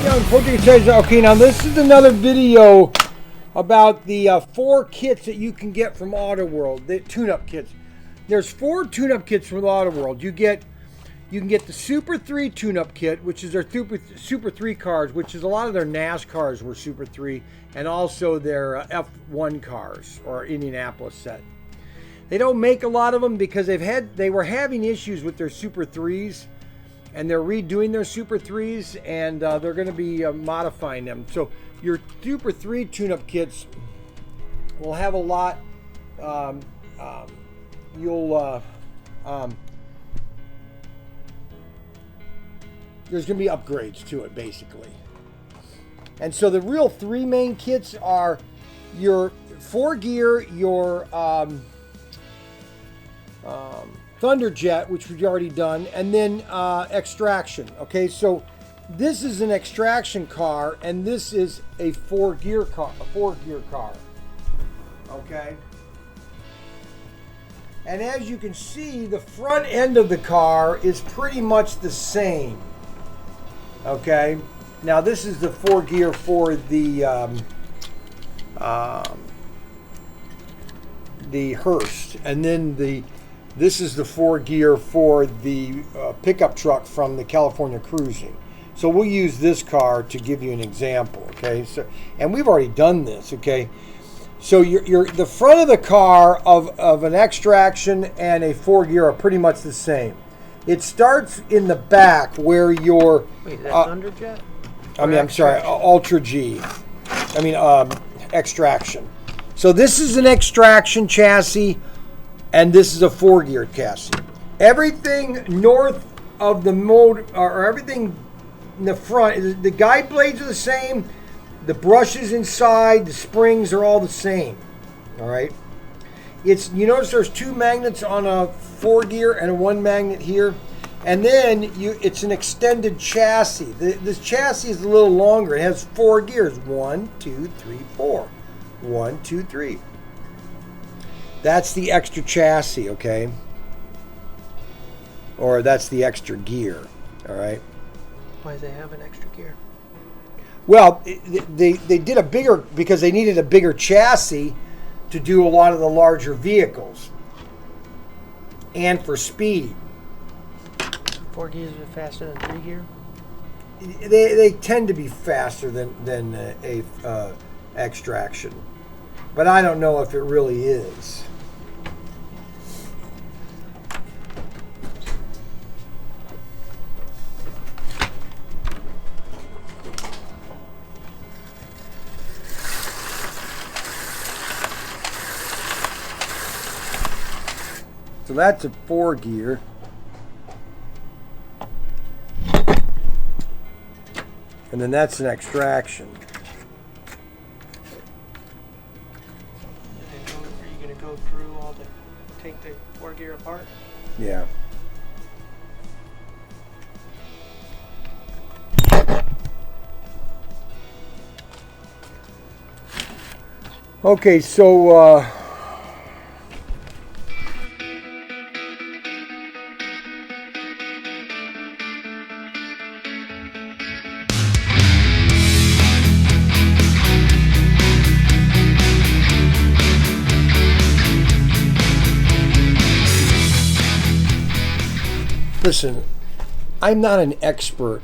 ProTinkerToys. Okay, now this is another video about the 4 kits that you can get from Auto World, the tune-up kits. There's 4 tune-up kits from Auto World. You can get the Super 3 tune-up kit, which is their Super 3 cars, which is a lot of their NASCARs were Super 3, and also their F1 cars or Indianapolis set. They don't make a lot of them because they were having issues with their Super 3s. And they're redoing their Super 3s, and they're going to be modifying them. So your Super 3 tune-up kits will have a lot. There's going to be upgrades to it, basically. And so the real 3 main kits are your 4-gear, your Thunderjet, which we've already done, and then extraction. Okay, so this is an extraction car, and this is a 4-gear car. Okay, and as you can see, the front end of the car is pretty much the same. Okay, now this is the 4-gear for the Hearst, and then this is the 4-gear for the pickup truck from the California Cruising. So we'll use this car to give you an example, okay? So, and we've already done this, okay? So the front of the car of an extraction and a 4-gear are pretty much the same. It starts in the back where your... Wait, is that Thunderjet? I'm sorry, Ultra G. Extraction. So this is an extraction chassis, and this is a 4-gear chassis. Everything north of the motor, or everything in the front, the guide blades are the same, the brushes inside, the springs are all the same. All right. You notice there's 2 magnets on a 4-gear and 1 magnet here, and then it's an extended chassis. This chassis is a little longer. It has 4 gears. 1, 2, 3, 4. 1, 2, 3. That's the extra chassis, okay? Or that's the extra gear, all right? Why do they have an extra gear? Well, they did a bigger, because they needed a bigger chassis to do a lot of the larger vehicles. And for speed. 4 gears are faster than 3 gear? They tend to be faster than a extraction. But I don't know if it really is. So that's a 4-gear. And then that's an extraction. Are you going to go through take the 4-gear apart? Yeah. Okay, so listen, I'm not an expert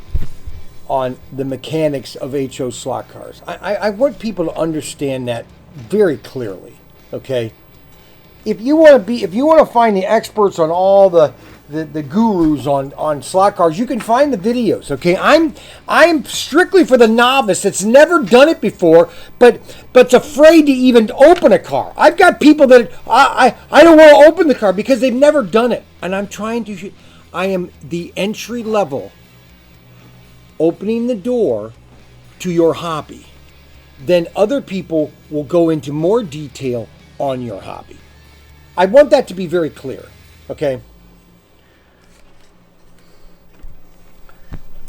on the mechanics of HO slot cars. I want people to understand that very clearly. Okay, if you want to find the experts on all the gurus on slot cars, you can find the videos. Okay, I'm strictly for the novice that's never done it before, but's afraid to even open a car. I've got people that I don't want to open the car because they've never done it, and I am the entry level, opening the door to your hobby. Then other people will go into more detail on your hobby. I want that to be very clear, okay?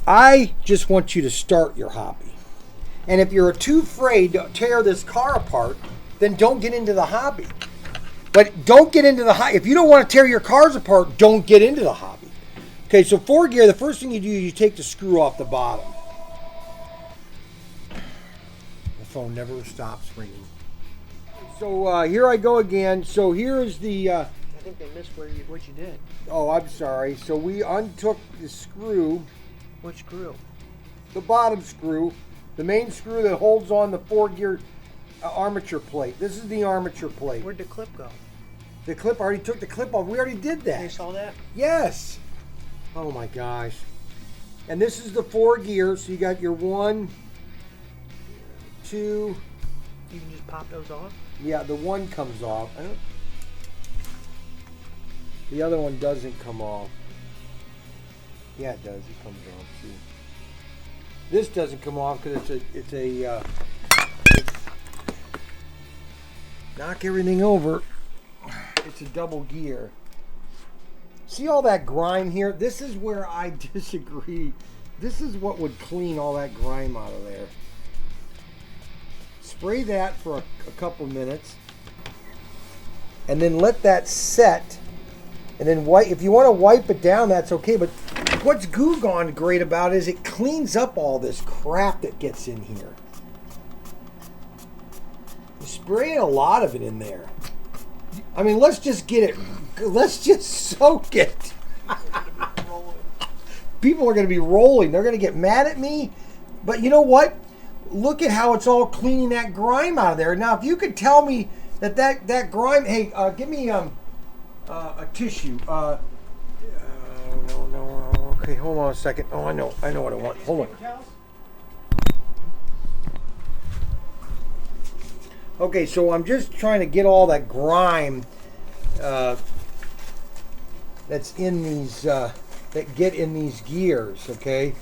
I just want you to start your hobby. And if you're too afraid to tear this car apart, then don't get into the hobby. But don't get into the hobby. If you don't want to tear your cars apart, don't get into the hobby. Okay, so 4-gear, the first thing you do is you take the screw off the bottom. phone never stops ringing. So here I go again. So here is the... I think they missed what you did. Oh, I'm sorry. So we untook the screw. Which screw? The bottom screw. The main screw that holds on the 4-gear armature plate. This is the armature plate. Where'd the clip go? The clip, I already took the clip off. We already did that. You saw that? Yes. Oh my gosh. And this is the 4 gears. So you got your 1, 2. You can just pop those off? Yeah, the 1 comes off. The other one doesn't come off. Yeah, it does. It comes off. See. This doesn't come off because it's knock everything over. It's a double gear. See all that grime here? This is where I disagree. This is what would clean all that grime out of there. Spray that for a couple minutes. And then let that set. And then wipe. If you want to wipe it down, that's okay. But what's Goo Gone great about is it cleans up all this crap that gets in here. You spray a lot of it in there. I mean, let's just get it. Let's just soak it. People are going to be rolling. They're going to get mad at me. But you know what? Look at how it's all cleaning that grime out of there. Now, if you could tell me that grime... Hey, give me a tissue. No. Okay, hold on a second. Oh, I know what I want. Hold on. Okay, so I'm just trying to get all that grime that's in these that get in these gears, okay?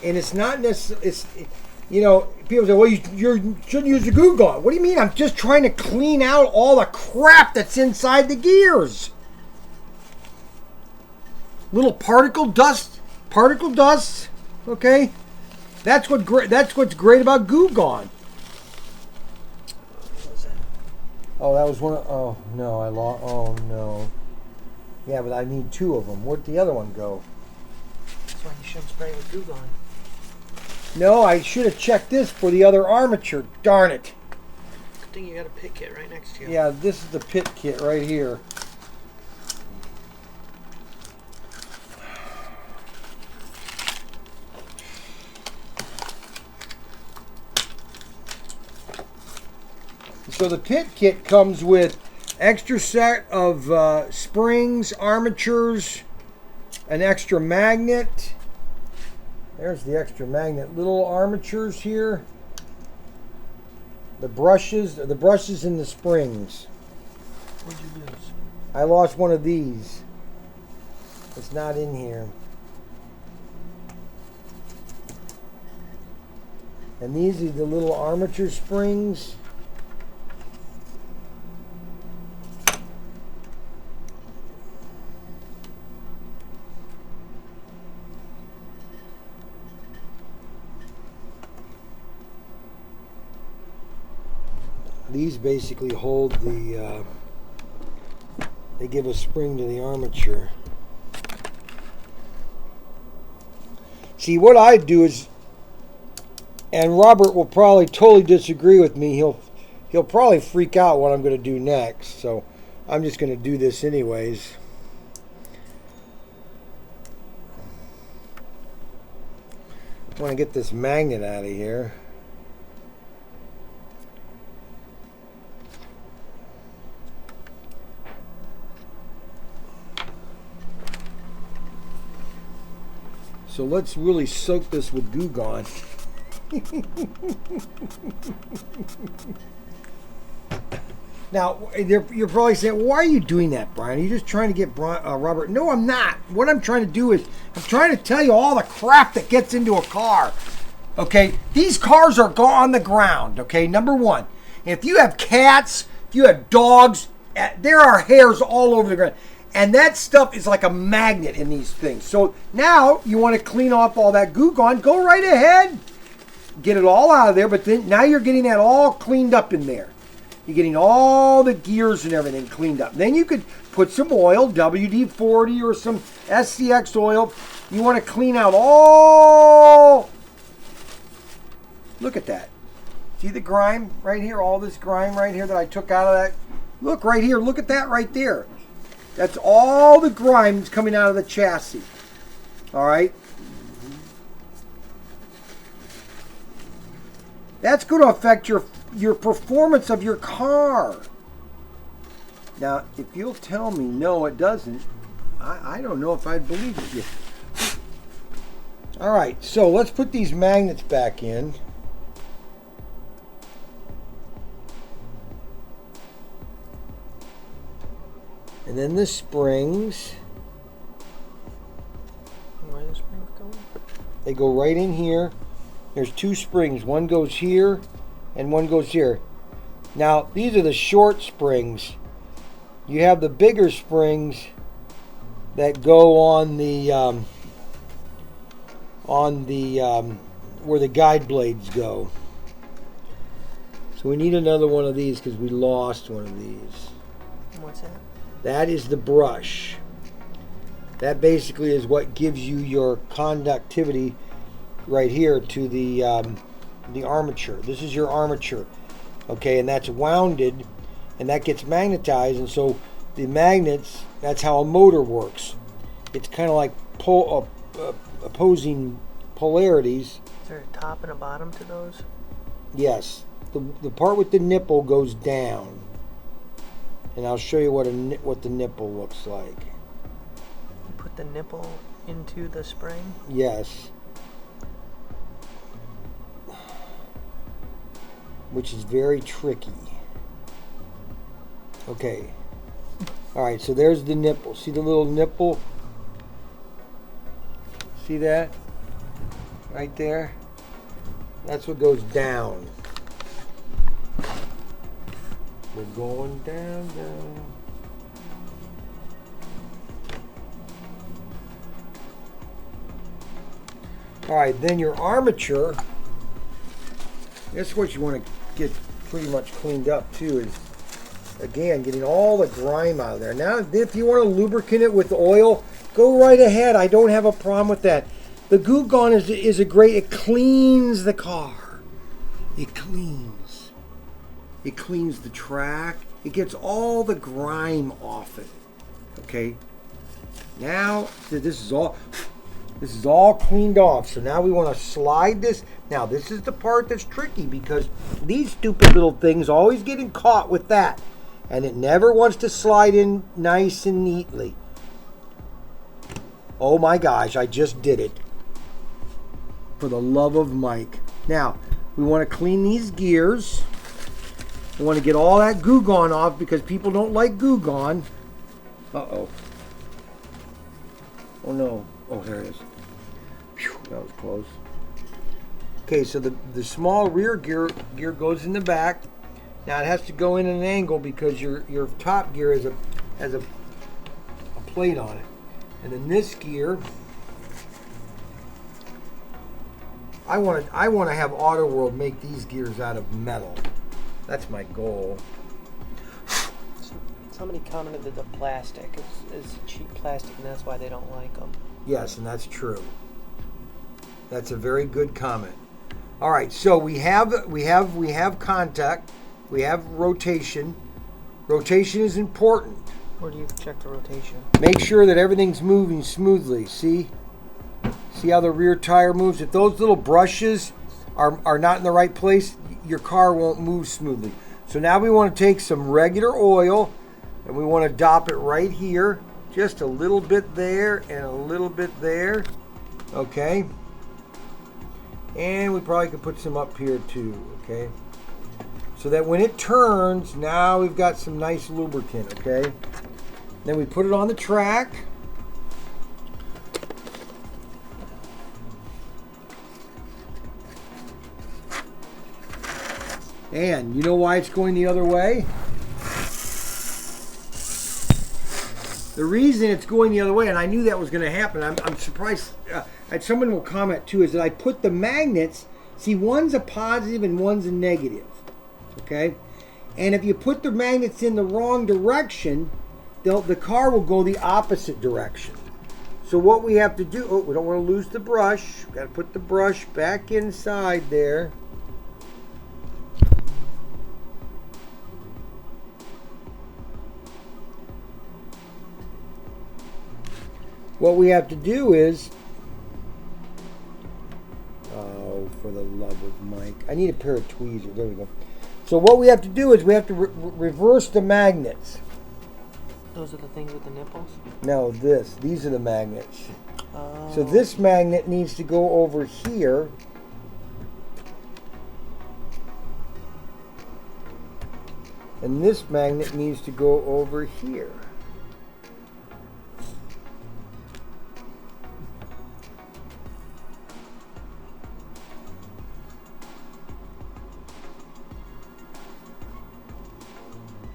And it's not necessarily, you know, people say, well, you shouldn't use the Goo Gone. What do you mean? I'm just trying to clean out all the crap that's inside the gears. Little particle dust, okay? That's what's great about Goo Gone. Oh, that was one of, oh no, I lost, oh no. Yeah, but I need 2 of them. Where'd the other one go? That's why you shouldn't spray with Goo Gone. No, I should have checked this for the other armature. Darn it. Good thing you got a pit kit right next to you. Yeah, this is the pit kit right here. So the pit kit comes with extra set of springs, armatures, an extra magnet. There's the extra magnet. Little armatures here. The brushes and the springs. What'd you lose? I lost one of these. It's not in here. And these are the little armature springs. These basically hold the, they give a spring to the armature. See, what I do is, and Robert will probably totally disagree with me. He'll probably freak out what I'm going to do next. So I'm just going to do this anyways. I want to get this magnet out of here. So let's really soak this with Goo Gone. Now, you're probably saying, why are you doing that, Brian? Are you just trying to get Robert? No, I'm not. What I'm trying to do is, I'm trying to tell you all the crap that gets into a car. Okay? These cars are on the ground, okay? Number one. If you have cats, if you have dogs, there are hairs all over the ground. And that stuff is like a magnet in these things. So now you want to clean off all that Goo Gone. Go right ahead. Get it all out of there. But then now you're getting that all cleaned up in there. You're getting all the gears and everything cleaned up. Then you could put some oil, WD-40 or some SCX oil. You want to clean out all. Look at that. See the grime right here? All this grime right here that I took out of that. Look right here. Look at that right there. That's all the grime that's coming out of the chassis. All right. That's going to affect your performance of your car. Now, if you'll tell me no, it doesn't, I don't know if I'd believe it. All right, so let's put these magnets back in. And then the springs. Where are the springs going? They go right in here. There's two springs. One goes here and one goes here. Now, these are the short springs. You have the bigger springs that go on the where the guide blades go. So we need another one of these because we lost one of these. What's that? That is the brush. That basically is what gives you your conductivity right here to the armature. This is your armature, okay, and that's wounded, and that gets magnetized, and so the magnets. That's how a motor works. It's kind of like opposing polarities. Is there a top and a bottom to those? Yes, the part with the nipple goes down, and I'll show you what the nipple looks like. You put the nipple into the spring? Yes. Which is very tricky. Okay. Alright, so there's the nipple. See the little nipple? See that? Right there? That's what goes down. We're going down, down. Alright, then your armature. That's what you want to get pretty much cleaned up too, is again getting all the grime out of there. Now if you want to lubricant it with oil, go right ahead. I don't have a problem with that. The Goo Gone is a great, it cleans the car. It cleans the track. It gets all the grime off it. Okay, now this is all cleaned off. So now we want to slide this. Now this is the part that's tricky because these stupid little things always getting caught with that. And it never wants to slide in nice and neatly. Oh my gosh, I just did it. For the love of Mike. Now, we want to clean these gears. We want to get all that Goo Gone off because people don't like Goo Gone. Uh-oh. Oh no. Oh, there it is. Phew, that was close. Okay, so the small rear gear goes in the back. Now it has to go in an angle because your top gear has a plate on it. And then this gear, I want to have Auto World make these gears out of metal. That's my goal. Somebody commented that the plastic is cheap plastic, and that's why they don't like them. Yes, and that's true. That's a very good comment. All right, so we have contact, we have rotation. Rotation is important. Where do you check the rotation? Make sure that everything's moving smoothly. See how the rear tire moves? If those little brushes are not in the right place, your car won't move smoothly. So now we want to take some regular oil and we want to dop it right here. Just a little bit there and a little bit there. Okay. And we probably could put some up here too. Okay. So that when it turns, now we've got some nice lubricant. Okay. Then we put it on the track. And you know why it's going the other way? The reason it's going the other way, and I knew that was going to happen, I'm surprised, and someone will comment too, is that I put the magnets, see, one's a positive and one's a negative, okay? And if you put the magnets in the wrong direction, the car will go the opposite direction. So what we have to do, oh, we don't want to lose the brush. Got to put the brush back inside there. what we have to do is, oh, for the love of Mike, I need a pair of tweezers. There we go. So what we have to do is we have to reverse the magnets. Those are the things with the nipples? No, these are the magnets. Oh. So this magnet needs to go over here. And this magnet needs to go over here.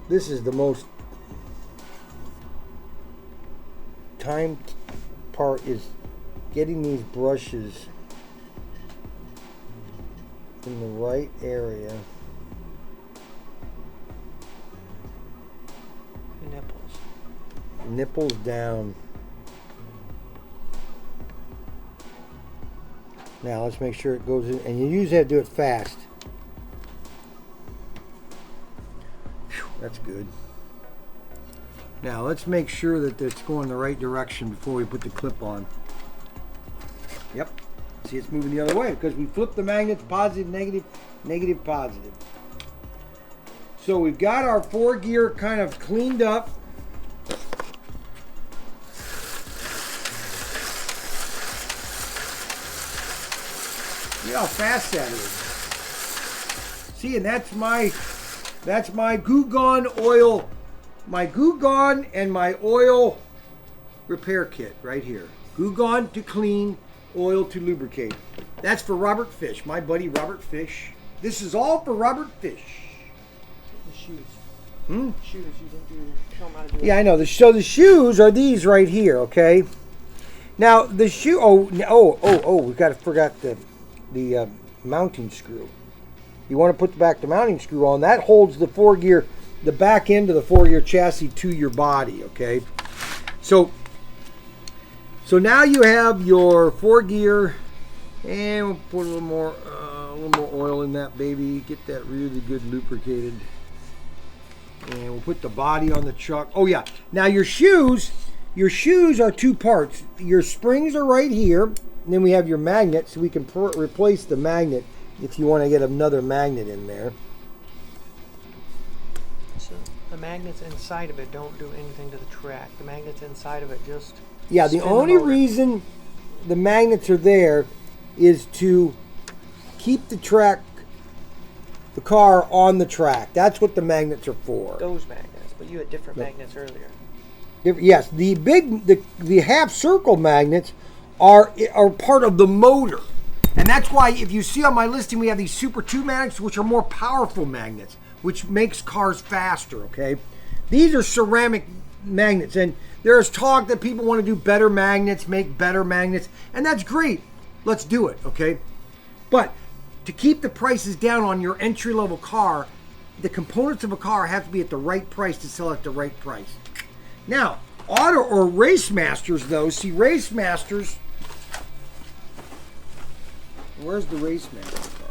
This is the most time part, is getting these brushes in the right area. Nipples down. Now let's make sure it goes in, and you usually have to do it fast. Whew, that's good. Now let's make sure that it's going the right direction before we put the clip on. Yep. See, it's moving the other way because we flipped the magnets, positive, negative, negative, positive. So we've got our 4-gear kind of cleaned up. See how fast that is. See, and that's my Goo Gone oil, my Goo Gone and my oil repair kit right here. Goo Gone to clean, oil to lubricate. That's for Robert Fish, my buddy Robert Fish. This is all for Robert Fish. The shoes. Shoes, you didn't do, show them how to do it. Yeah, I know. So the shoes are these right here, okay? Now the shoe. We forgot the mounting screw. You want to put back the mounting screw on. That holds the 4-gear, the back end of the 4-gear chassis to your body, okay? So now you have your 4-gear, and we'll put a little more oil in that baby. Get that really good lubricated. And we'll put the body on the truck. Oh yeah. Now your shoes are 2 parts. Your springs are right here. And then we have your magnet, so we can replace the magnet if you want to get another magnet in there. So the magnets inside of it don't do anything to the track. The magnets inside of it just the only reason the magnets are there is to keep the car on the track. That's what the magnets are for. Those magnets, but you had different magnets earlier. Yes, the half circle magnets are part of the motor. And that's why if you see on my listing, we have these Super 2 magnets, which are more powerful magnets, which makes cars faster, okay? These are ceramic magnets, and there's talk that people want to do better magnets, make better magnets, and that's great. Let's do it, okay? But to keep the prices down on your entry-level car, the components of a car have to be at the right price to sell at the right price. Now, Auto or Race Masters, though, see, Race Masters, where's the Race Masters car?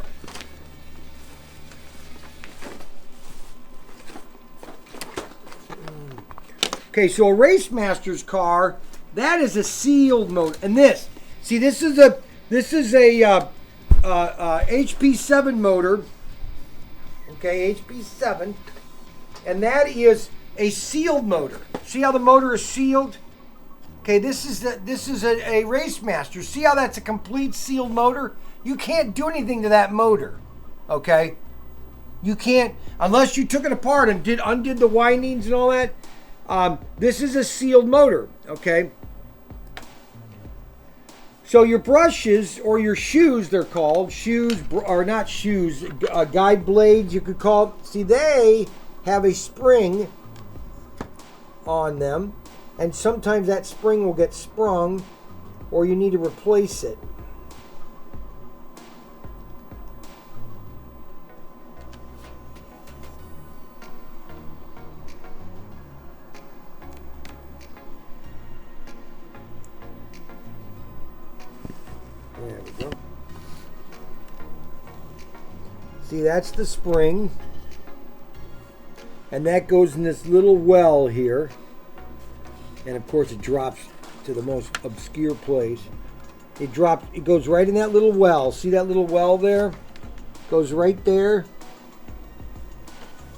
Okay, so a Race Masters car, that is a sealed motor. And this is a HP7 motor. Okay, HP7, and that is a sealed motor. See how the motor is sealed? Okay, this is a Race Master. See how that's a complete sealed motor? You can't do anything to that motor. Okay, you can't unless you took it apart and undid the windings and all that. This is a sealed motor. Okay. So your brushes, or your shoes, they're called shoes, or not shoes, guide blades, you could call it. See, they have a spring on them, and sometimes that spring will get sprung, or you need to replace it. There we go. See, that's the spring. And that goes in this little well here. And of course it drops to the most obscure place. It goes right in that little well. See that little well there? Goes right there.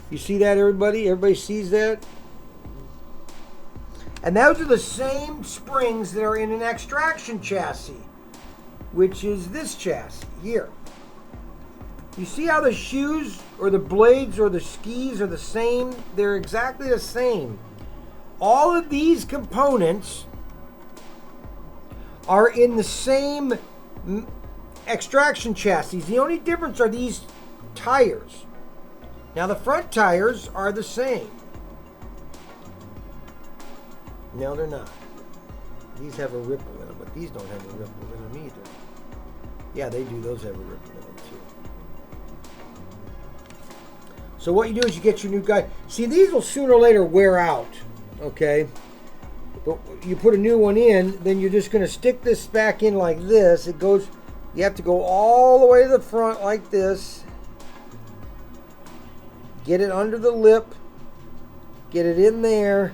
You see that, everybody? Everybody sees that? And those are the same springs that are in an extraction chassis, which is this chassis here. You see how the shoes or the blades or the skis are the same? They're exactly the same. All of these components are in the same extraction chassis. The only difference are these tires. Now the front tires are the same. No, they're not. These have a ripple in them, but these don't have a ripple in them either. Yeah, they do. Those have a ripple in them too. So what you do is you get your new guide. See, these will sooner or later wear out, okay? But you put a new one in, then you're just going to stick this back in like this. It goes, you have to go all the way to the front like this. Get it under the lip. Get it in there.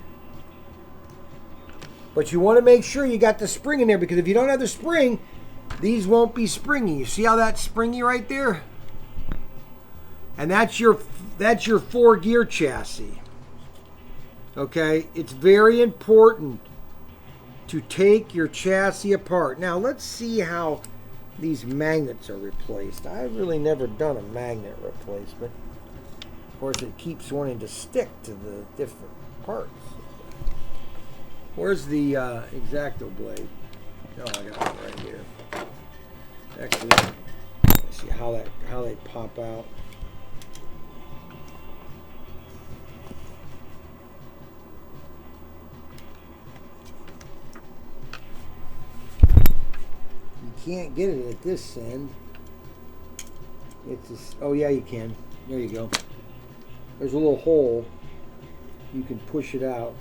But you want to make sure you got the spring in there, because if you don't have the spring, these won't be springy. You see how that's springy right there? And that's your 4-gear chassis. Okay, it's very important to take your chassis apart. Now let's see how these magnets are replaced. I've really never done a magnet replacement. Of course, it keeps wanting to stick to the different parts. Where's the X-Acto blade? Oh, I got it right here. Actually, let's see how they pop out. Can't get it at this end. It's just, oh yeah, you can. There you go. There's a little hole. You can push it out.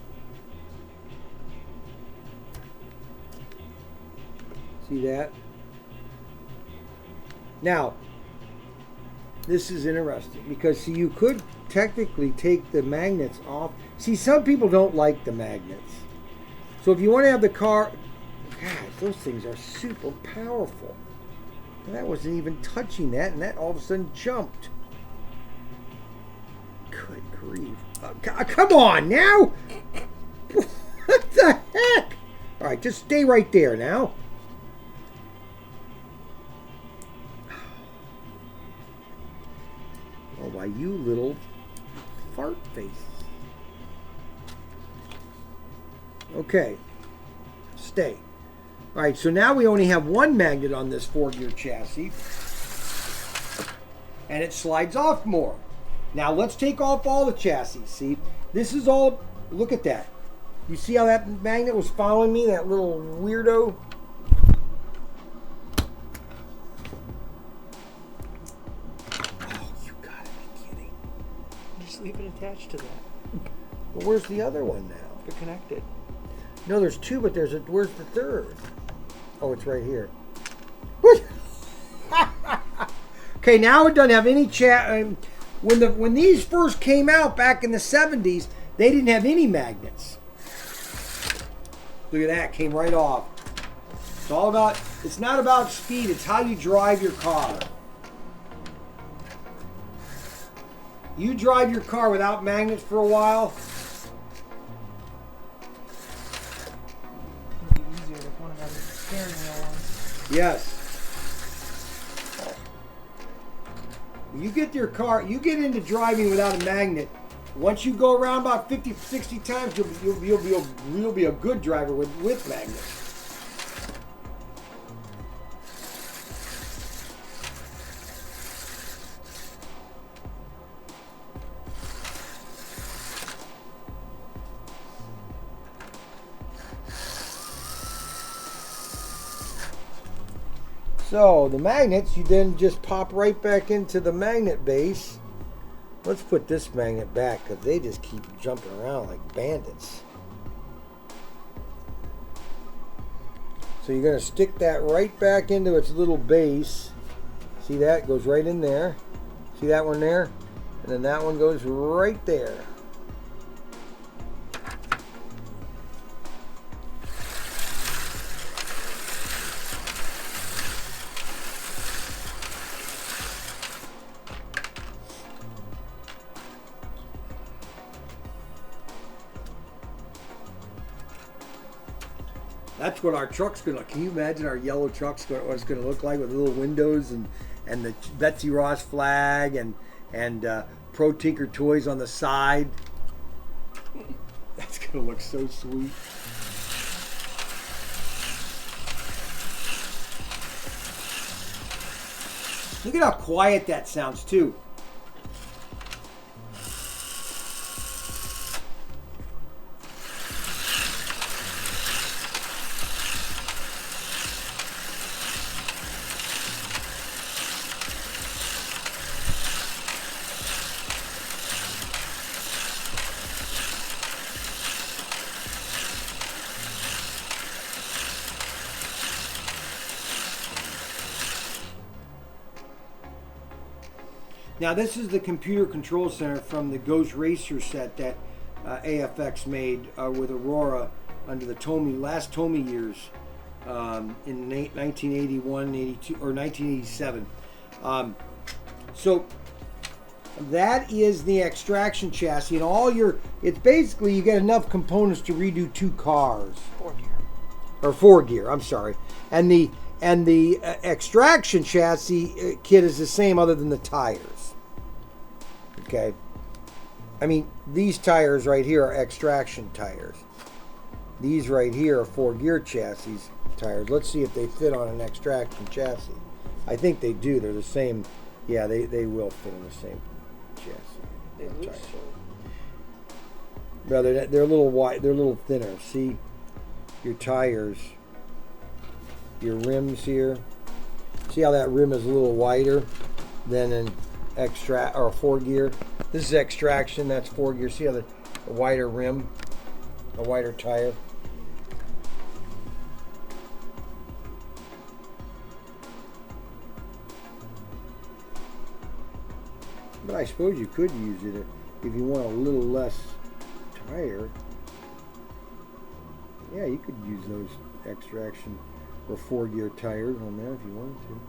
See that? Now, this is interesting because see, you could technically take the magnets off. See, some people don't like the magnets. So if you want to have the car, gosh, those things are super powerful. And that wasn't even touching that, and that all of a sudden jumped. Good grief. Come on now! What the heck? Alright, just stay right there now. Oh, why you little fart face. Okay. Stay. All right, so now we only have one magnet on this 4-gear chassis, and it slides off more. Now let's take off all the chassis. See, this is all, look at that. You see how that magnet was following me, that little weirdo? Oh, you gotta be kidding. Just leave it attached to that. Well, where's the other one now? They're connected. No, there's two, but where's the third? Oh, it's right here. Okay, now it doesn't have any when these first came out back in the 70s, they didn't have any magnets. Look at that, came right off. It's not about speed, it's how you drive your car. You drive your car without magnets for a while, yes. You get your car, you get into driving without a magnet. Once you go around about 50, 60 times, you'll be a good driver with magnets. So the magnets, you then just pop right back into the magnet base. Let's put this magnet back because they just keep jumping around like bandits. So you're going to stick that right back into its little base. See that? It goes right in there. See that one there? And then that one goes right there. That's what our truck's gonna look. Can you imagine our yellow truck's what it's gonna look like with little windows and the Betsy Ross flag and ProTinkerToys on the side? That's gonna look so sweet. Look at how quiet that sounds too. Now this is the computer control center from the Ghost Racer set that AFX made with Aurora under the last Tommy years in 1981, 82, or 1987. So that is the extraction chassis, and it's basically you get enough components to redo 2 cars. 4-gear. Or 4-gear, I'm sorry. And the extraction chassis kit is the same other than the tires. Okay. I mean, these tires right here are extraction tires. These right here are 4-gear chassis tires. Let's see if they fit on an extraction chassis. I think they do. They're the same. Yeah, they will fit in the same chassis. They loose. Well, they're a little wide. They're a little thinner. See your tires, your rims here. See how that rim is a little wider than an 4-gear. This is extraction. That's 4-gear. See how the wider rim, a wider tire. But I suppose you could use it if you want a little less tire. Yeah, you could use those extraction or 4-gear tires on there if you wanted to.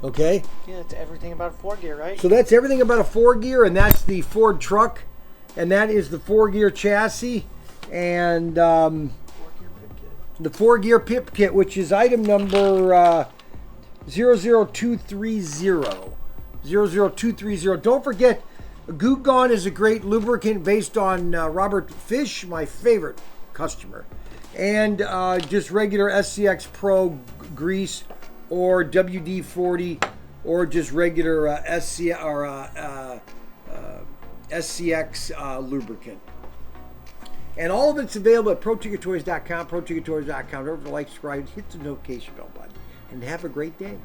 Okay. Yeah, that's everything about 4-gear, right? So that's everything about a 4-gear, and that's the Ford truck, and that is the 4-gear chassis, and the 4-gear pip kit, which is item number 00230. 00230. Don't forget, Goo Gone is a great lubricant based on Robert Fish, my favorite customer, and just regular SCX Pro grease, or WD-40, or just regular SCX lubricant. And all of it's available at ProTinkerToys.com, ProTinkerToys.com. Don't forget to like, subscribe, hit the notification bell button, and have a great day.